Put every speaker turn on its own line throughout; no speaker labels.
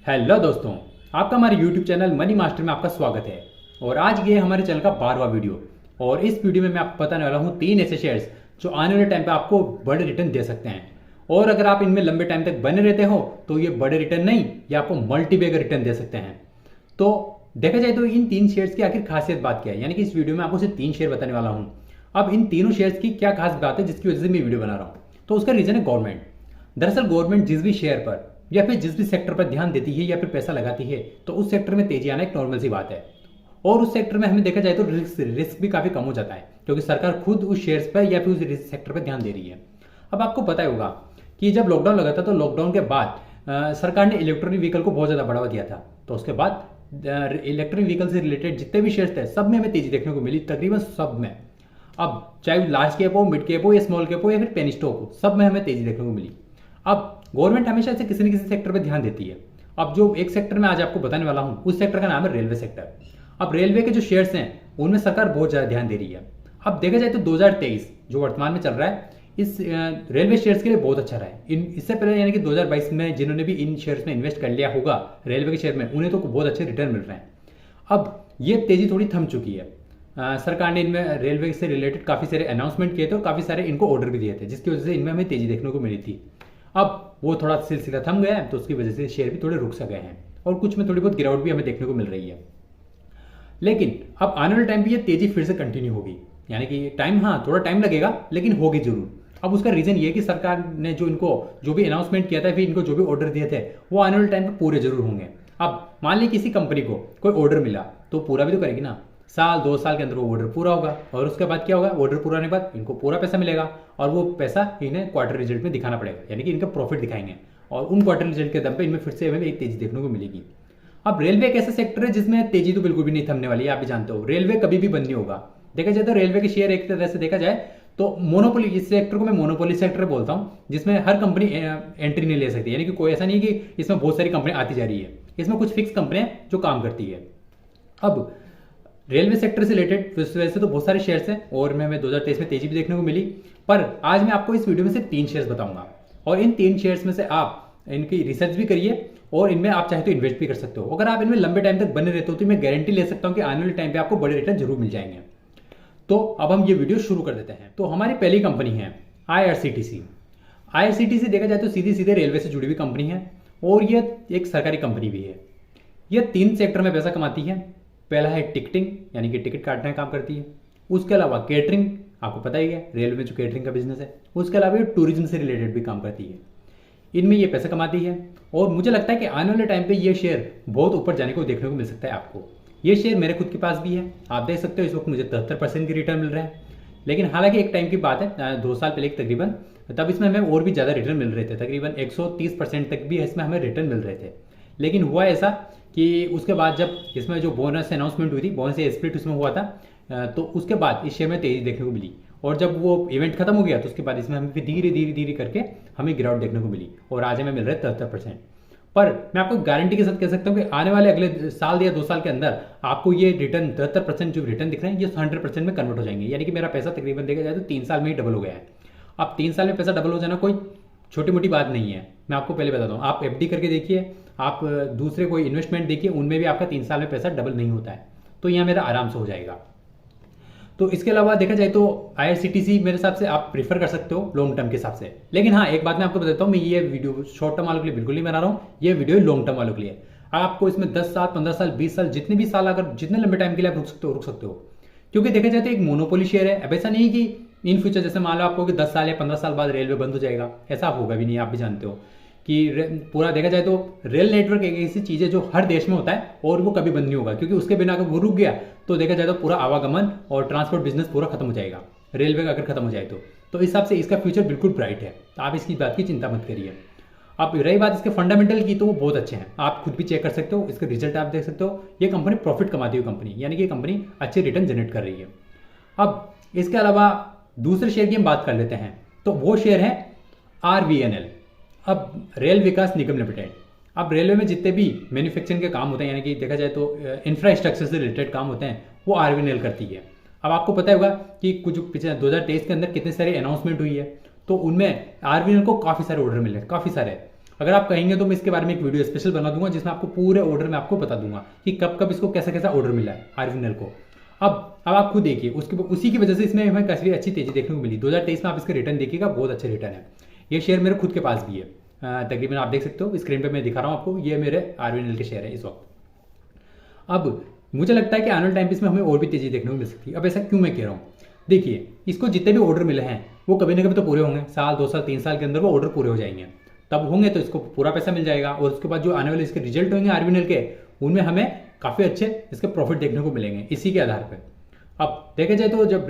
Hello दोस्तों, आपका हमारे YouTube चैनल मनी मास्टर में आपका स्वागत है। और आज ये हमारे चैनल का 12वां वीडियो। और इस वीडियो में मैं आपको बताने वाला हूँ 3 ऐसे शेयर्स जो आने वाले टाइम पे आपको बड़े रिटर्न दे सकते हैं। और अगर आप इनमें लंबे टाइम तक बने रहते हो तो ये बड़े रिटर्न नहीं, ये आपको मल्टीबैगर रिटर्न दे सकते हैं। तो देखा जाए तो इन 3 शेयर्स की आखिर खासियत बात क्या है, यानी कि इस वीडियो में आपको सिर्फ 3 शेयर बताने वाला हूँ। अब इन तीनों शेयर्स की क्या खास बात है जिसकी वजह से मैं वीडियो बना रहा हूँ, तो उसका रीजन है गवर्नमेंट। दरअसल गवर्नमेंट जिस भी शेयर पर या फिर जिस भी सेक्टर पर ध्यान देती है या फिर पैसा लगाती है तो उस सेक्टर में तेजी आना एक नॉर्मल सी बात है। और उस सेक्टर में हमें देखा जाए तो रिस्क भी काफी कम हो जाता है, क्योंकि सरकार खुद उस शेयर्स पर या फिर उस सेक्टर पर ध्यान दे रही है। अब आपको पता ही होगा कि जब लॉकडाउन लगा था तो लॉकडाउन के बाद सरकार ने इलेक्ट्रॉनिक व्हीकल को बहुत ज्यादा बढ़ावा दिया था। तो उसके बाद इलेक्ट्रिक व्हीकल से रिलेटेड जितने भी शेयर्स थे सब में हमें तेजी देखने को मिली, तकरीबन सब में। अब चाहे लार्ज कैप हो, मिड कैप हो या स्मॉल कैप हो या फिर पेनी स्टॉक हो, सब में हमें तेजी देखने को मिली। अब गवर्नमेंट हमेशा से किसी न किसी सेक्टर पर ध्यान देती है। अब जो एक सेक्टर में आज आपको बताने वाला हूं उस सेक्टर का नाम है रेलवे सेक्टर। अब रेलवे के जो शेयर्स हैं उनमें सरकार बहुत ज्यादा ध्यान दे रही है। अब देखा जाए तो 2023 जो वर्तमान में चल रहा है इस रेलवे शेयर्स के लिए बहुत अच्छा रहा है। इससे पहले यानी कि 2022 में जिन्होंने भी इन शेयर्स में इन्वेस्ट कर लिया होगा रेलवे के शेयर में, उन्हें तो बहुत अच्छे रिटर्न मिल रहे हैं। अब ये तेजी थोड़ी थम चुकी है। सरकार ने इनमें रेलवे से रिलेटेड काफी सारे अनाउंसमेंट किए थे और काफी सारे इनको ऑर्डर भी दिए थे, जिसकी वजह से इनमें हमें तेजी देखने को मिली थी। अब वो थोड़ा सिलसिला थम गया है तो उसकी वजह से शेयर भी थोड़े रुक सा गए हैं और कुछ में थोड़ी बहुत गिरावट भी हमें देखने को मिल रही है। लेकिन अब आने वाले टाइम पे ये तेजी फिर से कंटिन्यू होगी, यानी कि थोड़ा टाइम लगेगा लेकिन होगी जरूर। अब उसका रीजन ये है कि सरकार ने जो भी अनाउंसमेंट किया था, फिर इनको जो भी ऑर्डर दिए थे वो आने वाले टाइम पे पूरे जरूर होंगे। अब मान ली किसी कंपनी को कोई ऑर्डर मिला तो पूरा भी तो करेगी ना। साल 2 साल के अंदर वो ऑर्डर पूरा होगा और उसके बाद क्या होगा, ऑर्डर पूरा होने के बाद इनको पूरा पैसा मिलेगा और वो पैसा इन्हें क्वार्टर रिजल्ट में दिखाना पड़ेगा, यानी कि इनका प्रॉफिट दिखाएंगे और उन क्वार्टर रिजल्ट के दम पे इनमें फिर से हमें एक तेजी देखने को मिलेगी। अब रेलवे एक ऐसा सेक्टर है जिसमें तेजी तो बिल्कुल भी नहीं थमने वाली है, आप भी जानते हो। रेलवे कभी भी बंद नहीं होगा। देखा जाए तो रेलवे के शेयर एक तरह से देखा जाए तो मोनोपोली, इस सेक्टर को मैं मोनोपोली सेक्टर बोलता हूं, जिसमें हर कंपनी एंट्री नहीं ले सकती। यानी कि कोई ऐसा नहीं है कि इसमें बहुत सारी कंपनी आती जा रही है, इसमें कुछ फिक्स कंपनियां जो काम करती है। अब रेलवे सेक्टर से रिलेटेड वैसे तो बहुत सारे शेयर्स हैं और मैं 2023 में तेजी भी देखने को मिली, पर आज मैं आपको इस वीडियो में से 3 शेयर्स बताऊंगा और इन 3 शेयर्स में से आप इनकी रिसर्च भी करिए और इनमें आप चाहे तो इन्वेस्ट भी कर सकते हो। अगर आप इनमें लंबे टाइम तक बने रहते हो तो मैं गारंटी ले सकता हूं कि आने वाले टाइम पे आपको बड़े रिटर्न जरूर मिल जाएंगे। तो अब हम ये वीडियो शुरू कर देते हैं। तो हमारी पहली कंपनी है IRCTC। IRCTC देखा जाए तो सीधे सीधे रेलवे से जुड़ी हुई कंपनी है और यह एक सरकारी कंपनी भी है। यह 3 सेक्टर में पैसा कमाती है। पहला है टिकटिंग, यानी कि टिकट काटने का काम करती है। उसके अलावा केटरिंग, आपको पता ही है रेलवे में जो केटरिंग का बिजनेस है। उसके अलावा ये टूरिज्म से रिलेटेड भी काम करती है। इनमें ये पैसा कमाती है और मुझे लगता है कि आने वाले टाइम पे ये शेयर बहुत ऊपर जाने को देखने को मिल सकता है आपको। ये शेयर मेरे खुद के पास भी है, आप देख सकते हो इस वक्त मुझे 73% की रिटर्न मिल रहा है। लेकिन हालांकि एक टाइम की बात है, 2 साल पहले तकरीबन, तब इसमें हमें और भी ज़्यादा रिटर्न मिल रहे थे, तकरीबन 130% तक भी इसमें हमें रिटर्न मिल रहे थे। लेकिन हुआ ऐसा कि उसके बाद जब इसमें जो बोनस अनाउंसमेंट हुई थी, बोनस या स्प्लिट उसमें हुआ था, तो उसके बाद इस शेयर में तेजी देखने को मिली और जब वो इवेंट खत्म हो गया तो उसके बाद इसमें हमें फिर धीरे धीरे धीरे करके हमें गिरावट देखने को मिली और आज हमें मिल रहा है 73%। पर मैं आपको गारंटी के साथ कह सकता हूं कि आने वाले अगले साल या 2 साल के अंदर आपको ये रिटर्न 73% जो रिटर्न दिख रहे हैं ये 100% में कन्वर्ट हो जाएंगे। यानी कि मेरा पैसा तकरीबन देखा जाए तो 3 साल में ही डबल हो गया है। अब 3 साल में पैसा डबल हो जाना कोई छोटी मोटी बात नहीं है। मैं आपको पहले बताता हूँ, आप FD करके देखिए, आप दूसरे कोई इन्वेस्टमेंट देखिए, उनमें भी आपका 3 साल में पैसा डबल नहीं होता है। तो यहाँ मेरा आराम से हो जाएगा। तो इसके अलावा देखा जाए तो IRCTC मेरे हिसाब से आप प्रीफर कर सकते हो लॉन्ग टर्म के हिसाब से। लेकिन हाँ, एक बात मैं आपको बताता हूँ, मैं ये वीडियो शॉर्ट टर्म वालों के लिए बिल्कुल नहीं बना रहा हूँ, ये वीडियो लॉन्ग टर्म वालों के लिए। आपको इसमें 10 साल, 15 साल, 20 साल, जितने भी साल, अगर जितने लंबे टाइम के लिए आप रुक सकते हो। क्योंकि देखा जाए तो एक मोनोपोली शेयर है। अब ऐसा नहीं कि इन फ्यूचर जैसे मान लो आपको कि 10 साल या 15 साल बाद रेलवे बंद हो जाएगा, ऐसा होगा भी नहीं। आप भी जानते हो कि पूरा देखा जाए तो रेल नेटवर्क एक ऐसी चीज है जो हर देश में होता है और वो कभी बंद नहीं होगा, क्योंकि उसके बिना अगर वो रुक गया तो देखा जाए तो पूरा आवागमन और ट्रांसपोर्ट बिजनेस पूरा खत्म हो जाएगा, रेलवे का अगर खत्म हो जाए तो इस हिसाब से इसका फ्यूचर बिल्कुल ब्राइट है। तो आप इसकी बात की चिंता मत करिए। अब रही बात इसके फंडामेंटल की, तो वो बहुत अच्छे हैं, आप खुद भी चेक कर सकते हो, इसके रिजल्ट आप देख सकते हो। ये कंपनी प्रॉफिट कमाती हुई कंपनी, यानी कि कंपनी अच्छे रिटर्न जनरेट कर रही है। अब इसके अलावा दूसरे शेयर की हम बात कर लेते हैं, तो वो शेयर है RVNL। अब रेल विकास निगम लिमिटेड। अब रेलवे में जितने भी मैन्युफैक्चरिंग के काम होते हैं, यानी कि देखा जाए तो इंफ्रास्ट्रक्चर से रिलेटेड काम होते हैं, वो RVNL करती है। अब आपको पता होगा कि कुछ पिछले 2023 के अंदर कितने सारे अनाउंसमेंट हुई है, तो उनमें RVNL को काफी सारे ऑर्डर मिले, काफी सारे। अगर आप कहेंगे तो मैं इसके बारे में एक वीडियो स्पेशल बना दूंगा जिसमें आपको पूरे ऑर्डर में आपको बता दूंगा कि कब कब इसको कैसा कैसा ऑर्डर मिला है आरवीएनएल को। अब आप खुद देखिए, उसी की वजह से इसमें हमें काफी अच्छी तेजी देखने को मिली। 2023 में आप इसके रिटर्न देखिएगा, बहुत अच्छे रिटर्न है। ये शेयर मेरे खुद के पास भी है, तकरीबन आप देख सकते हो स्क्रीन पे मैं दिखा रहा हूँ आपको, ये मेरे आरवीएनएल के शेयर है इस वक्त। अब मुझे लगता है कि आने वाले टाइम पे इसमें हमें और भी तेजी देखने को मिल सकती है। अब ऐसा क्यों मैं कह रहा हूँ, देखिए इसको जितने भी ऑर्डर मिले हैं वो कभी ना कभी तो पूरे होंगे, साल 2 साल 3 साल के अंदर वो ऑर्डर पूरे हो जाएंगे, तब होंगे तो इसको पूरा पैसा मिल जाएगा। और उसके बाद जो आने वाले इसके रिजल्ट होंगे आरवीएनएल के, उनमें हमें काफी अच्छे इसके प्रॉफिट देखने को मिलेंगे इसी के आधार पर। अब देखा जाए तो जब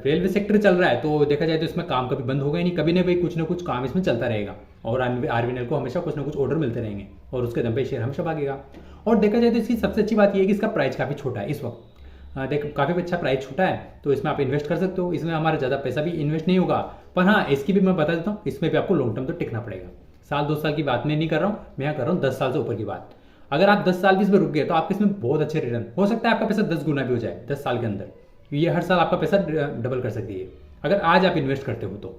रेलवे सेक्टर चल रहा है तो देखा जाए तो इसमें काम कभी बंद होगा ही नहीं, कभी ना कभी कुछ ना कुछ काम इसमें चलता रहेगा और आरवीएनएल को हमेशा कुछ ना कुछ ऑर्डर मिलते रहेंगे और उसके दम पे शेयर हमेशा भागेगा। और देखा जाए तो इसकी सबसे अच्छी बात यह है कि इसका प्राइस काफी छोटा है इस वक्त, देख काफी अच्छा प्राइस छोटा है, तो इसमें आप इन्वेस्ट कर सकते हो। इसमें हमारा ज्यादा पैसा भी इन्वेस्ट नहीं होगा, पर हाँ इसकी भी मैं बता देता हूँ, इसमें भी आपको लॉन्ग टर्म तो टिकना पड़ेगा। साल 2 साल की बात मैं नहीं कर रहा हूँ, मैं यहाँ कर रहा हूँ 10 साल से ऊपर की बात। अगर आप 10 साल भी इसमें रुक गए तो आपके इसमें बहुत अच्छे रिटर्न हो सकता है, आपका पैसा 10 गुना भी हो जाए 10 साल के अंदर। ये हर साल आपका पैसा डबल कर सकती है अगर आज आप इन्वेस्ट करते हो तो।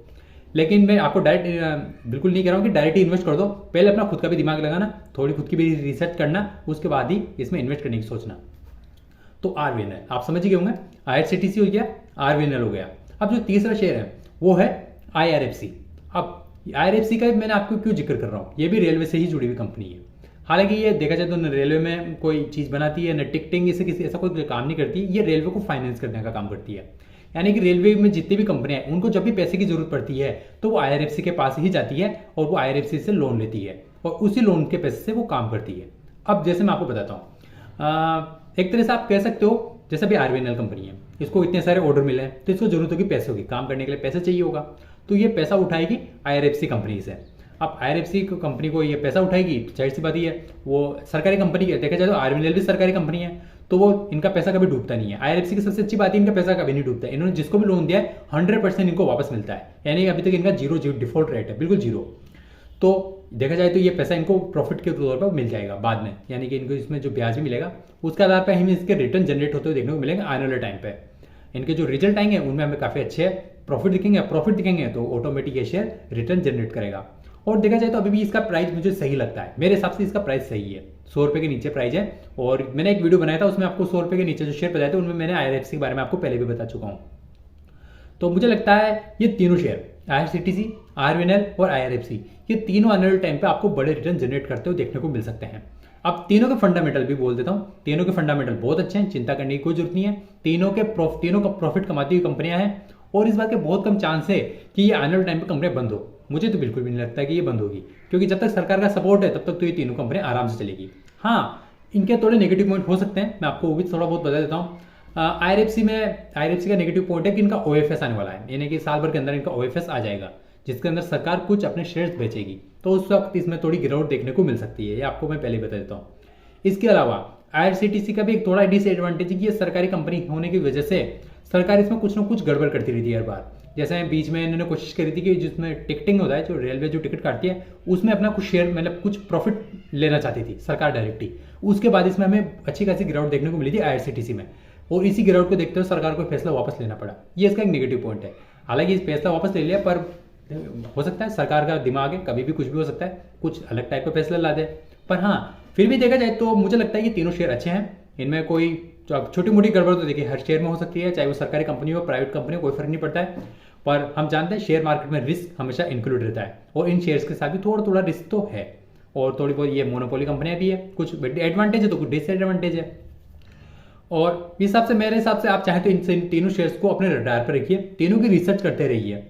लेकिन मैं आपको डायरेक्ट बिल्कुल नहीं कह रहा हूँ कि डायरेक्ट इन्वेस्ट कर दो, पहले अपना खुद का भी दिमाग लगाना, थोड़ी खुद की भी रिसर्च करना, उसके बाद ही इसमें इन्वेस्ट करने की सोचना। तो आरवीएनएल आप समझ गए होंगे, आईआरसीटीसी हो गया, आरवीएनएल हो गया। अब जो तीसरा शेयर है वो है आईआरएफसी। अब आईआरएफसी का मैंने आपको क्यों जिक्र कर रहा हूँ, ये भी रेलवे से ही जुड़ी हुई कंपनी है। हालांकि ये देखा जाए तो न रेलवे में कोई चीज बनाती है न टिकटिंग, इससे किसी ऐसा कोई काम नहीं करती, ये रेलवे को फाइनेंस करने का काम करती है। यानी कि रेलवे में जितनी भी कंपनियां हैं उनको जब भी पैसे की जरूरत पड़ती है तो वो आईआरएफसी के पास ही जाती है और वो आईआरएफसी से लोन लेती है और उसी लोन के पैसे से वो काम करती है। अब जैसे मैं आपको बताता हूँ, एक तरह से आप कह सकते हो जैसे भी आरवीएनएल कंपनी है, इसको इतने सारे ऑर्डर मिले हैं तो इसको जरूरत होगी पैसों की, काम करने के लिए पैसा चाहिए होगा, तो ये पैसा उठाएगी आईआरएफसी कंपनी से। अब आईआरएफसी कंपनी को ये पैसा उठाएगी, जाहिर सी बात ही है वो सरकारी कंपनी है, देखा जाए तो आरवीएनएल भी सरकारी कंपनी है, तो वो इनका पैसा कभी डूबता नहीं है। आईआरएफसी की सबसे अच्छी बात है इनका पैसा कभी नहीं डूबता है, इन्होंने जिसको भी लोन दिया है 100% इनको वापस मिलता है, यानी अभी तक इनका जीरो डिफॉल्ट रेट है, बिल्कुल जीरो। तो देखा जाए तो ये पैसा इनको प्रॉफिट के तौर पर मिल जाएगा बाद में, यानी कि इनको इसमें जो ब्याज भी मिलेगा उसके आधार पर हमें इसके रिटर्न जनरेट होते हुए देखने को मिलेंगे आने वाले टाइम पे। इनके जो रिजल्ट आएंगे उनमें हमें काफी अच्छे प्रॉफिट दिखेंगे तो ऑटोमेटिक ये शेयर रिटर्न जनरेट करेगा। और देखा जाए तो अभी भी इसका प्राइस मुझे सही लगता है, मेरे हिसाब से इसका प्राइस सही है, 100 रुपए के नीचे प्राइस है। और मैंने एक वीडियो बनाया था उसमें आपको 100 रुपए के नीचे जो शेयर बताए थे उनमें मैंने आईआरएफसी के बारे में आपको पहले भी बता चुका हूं। तो मुझे लगता है ये तीनों शेयर आईआरसीटीसी, आरवीएनएल और आईआरएफसी, ये तीनों आने वाले टाइम पे आपको बड़े रिटर्न जनरेट करते हुए देखने को मिल सकते हैं। अब तीनों के फंडामेंटल भी बोल देता हूं, तीनों के फंडामेंटल बहुत अच्छे हैं, चिंता करने की कोई जरूरत नहीं है। तीनों का प्रॉफिट कमाती हुई कंपनियां हैं और इस बात के बहुत कम चांस है कि ये आने वाले टाइम पे कंपनियां बंद हो। मुझे तो बिल्कुल भी नहीं लगता कि ये बंद होगी, क्योंकि जब तक सरकार का सपोर्ट है तब तक तो ये तीनों कंपनियां आराम से चलेगी। हाँ, इनके थोड़े नेगेटिव पॉइंट हो सकते हैं, मैं आपको वो भी थोड़ा बहुत बता देता हूँ। आईआरएफसी का नेगेटिव पॉइंट है कि इनका ओएफएस आने वाला है, यानी कि साल भर के अंदर इनका ओएफएस आ जाएगा जिसके अंदर सरकार कुछ अपने शेयर्स बेचेगी, तो उस वक्त इसमें थोड़ी गिरावट देखने को मिल सकती है, ये आपको मैं पहले बता देता हूँ। इसके अलावा आईआरसीटीसी का भी एक थोड़ा डिसएडवांटेज है कि ये सरकारी कंपनी होने की वजह से सरकार इसमें कुछ ना कुछ गड़बड़ करती रहती है हर बार। जैसे बीच में इन्होंने कोशिश करी थी कि जिसमें टिकटिंग होता है, जो रेलवे जो टिकट काटती है उसमें अपना कुछ शेयर मतलब कुछ प्रॉफिट लेना चाहती थी सरकार डायरेक्टली, उसके बाद इसमें हमें अच्छी खासी गिरावट देखने को मिली थी आईआरसीटीसी में, और इसी गिरावट को देखते हुए सरकार को फैसला वापस लेना पड़ा। ये इसका एक नेगेटिव पॉइंट है। हालांकि इस फैसला वापस ले लिया, पर हो सकता है सरकार का दिमाग है, कभी भी कुछ भी हो सकता है, कुछ अलग टाइप का फैसला ला दे। पर हाँ, फिर भी देखा जाए तो मुझे लगता है कि तीनों शेयर अच्छे हैं, इनमें कोई छोटी मोटी गड़बड़ तो देखिए हर शेयर में हो सकती है, चाहे वो सरकारी कंपनी हो प्राइवेट कंपनी हो, कोई फर्क नहीं पड़ता है। पर हम जानते हैं शेयर मार्केट में रिस्क हमेशा इंक्लूड रहता है, और इन शेयर्स के साथ भी थोड़ा थोड़ा रिस्क तो है, और थोड़ी बहुत ये मोनोपोली कंपनियां भी है, कुछ एडवांटेज है तो कुछ डिसएडवांटेज है। और इस हिसाब से मेरे हिसाब से आप चाहे तो इन तीनों शेयर्स को अपने रडार पर रखिए, तीनों की रिसर्च करते रहिए।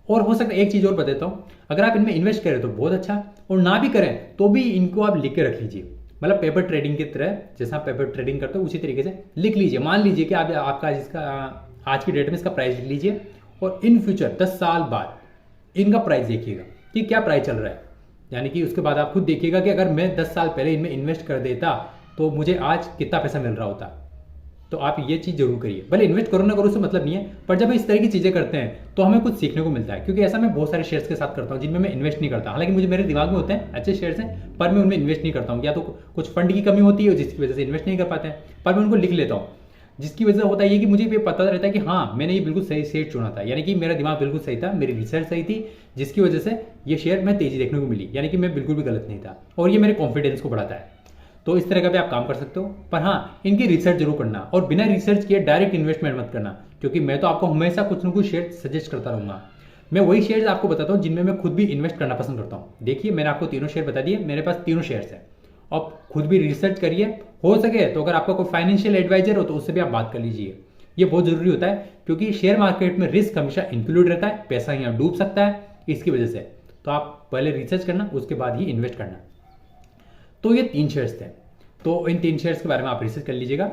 और हो सकता है एक चीज और बताता हूँ, अगर आप इनमें इन्वेस्ट करें तो बहुत अच्छा, और ना भी करें तो भी इनको आप लिख के रख लीजिए, मतलब पेपर ट्रेडिंग की तरह, जैसा आप पेपर ट्रेडिंग करते हो उसी तरीके से लिख लीजिए। मान लीजिए कि आपका जिसका आज की डेट में इसका प्राइस लिख लीजिए, और इन फ्यूचर 10 साल बाद इनका प्राइस देखिएगा कि क्या प्राइस चल रहा है, यानी कि उसके बाद आप खुद देखिएगा कि अगर मैं 10 साल पहले इनमें इन्वेस्ट कर देता तो मुझे आज कितना पैसा मिल रहा होता। तो आप ये चीज जरूर करिए, भले इन्वेस्ट करो ना करो उससे मतलब नहीं है, पर जब इस तरह की चीजें करते हैं तो हमें कुछ सीखने को मिलता है। क्योंकि ऐसा मैं बहुत सारे शेयर्स के साथ करता हूँ जिनमें मैं इन्वेस्ट नहीं करता, हालांकि मुझे मेरे दिमाग में होते हैं अच्छे शेयर्स हैं, पर मैं उनमें इन्वेस्ट नहीं करता हूँ, या तो कुछ फंड की कमी होती है जिसकी वजह से इन्वेस्ट नहीं कर पाते हैं, पर मैं उनको लिख लेता हूँ। जिसकी वजह से होता है कि मुझे ये पता रहता है कि हाँ मैंने ये बिल्कुल सही शेयर चुना था, यानी कि मेरा दिमाग बिल्कुल सही था, मेरी रिसर्च सही थी, जिसकी वजह से ये शेयर में तेजी देखने को मिली, यानी कि मैं बिल्कुल भी गलत नहीं था, और ये मेरे कॉन्फिडेंस को बढ़ाता है। तो इस तरह का भी आप काम कर सकते हो, पर हाँ इनकी रिसर्च जरूर करना, और बिना रिसर्च किए डायरेक्ट इन्वेस्टमेंट मत करना, क्योंकि मैं तो आपको हमेशा कुछ ना कुछ शेयर सजेस्ट करता रहूंगा। मैं वही शेयर्स आपको बताता हूँ जिनमें मैं खुद भी इन्वेस्ट करना पसंद करता हूँ। देखिए मैंने आपको तीनों शेयर बता दिए, मेरे पास तीनों शेयर्स हैं। आप खुद भी रिसर्च करिए, हो सके तो अगर आपका कोई फाइनेंशियल एडवाइजर हो तो उससे भी आप बात कर लीजिए। ये बहुत जरूरी होता है, क्योंकि शेयर मार्केट में रिस्क हमेशा इंक्लूड रहता है, पैसा यहाँ डूब सकता है इसकी वजह से। तो आप पहले रिसर्च करना, उसके बाद ही इन्वेस्ट करना। तो ये 3 शेयर्स थे, तो इन 3 शेयर्स के बारे में आप रिसर्च कर लीजिएगा।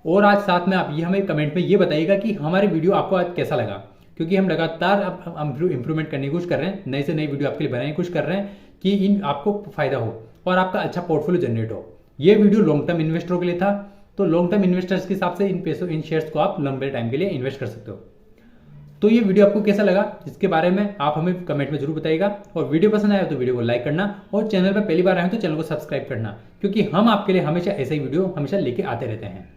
और आज साथ में आप ये हमें कमेंट में ये बताइएगा कि हमारे वीडियो आपको आज कैसा लगा, क्योंकि हम लगातार अब इंप्रूवमेंट करने की कोशिश कर रहे हैं, नई से नई वीडियो आपके लिए बनाने की कोशिश कर रहे हैं कि इन आपको फायदा हो और आपका अच्छा पोर्टफोलियो जनरेट हो। ये वीडियो लॉन्ग टर्म इन्वेस्टरों के लिए था, तो लॉन्ग टर्म इन्वेस्टर्स के हिसाब से इन शेयर्स को आप लंबे टाइम के लिए इन्वेस्ट कर सकते हो। तो ये वीडियो आपको कैसा लगा इसके बारे में आप हमें कमेंट में जरूर बताइएगा, और वीडियो पसंद आया तो वीडियो को लाइक करना, और चैनल पर पहली बार आए तो चैनल को सब्सक्राइब करना, क्योंकि हम आपके लिए हमेशा ऐसे ही वीडियो हमेशा लेके आते रहते हैं।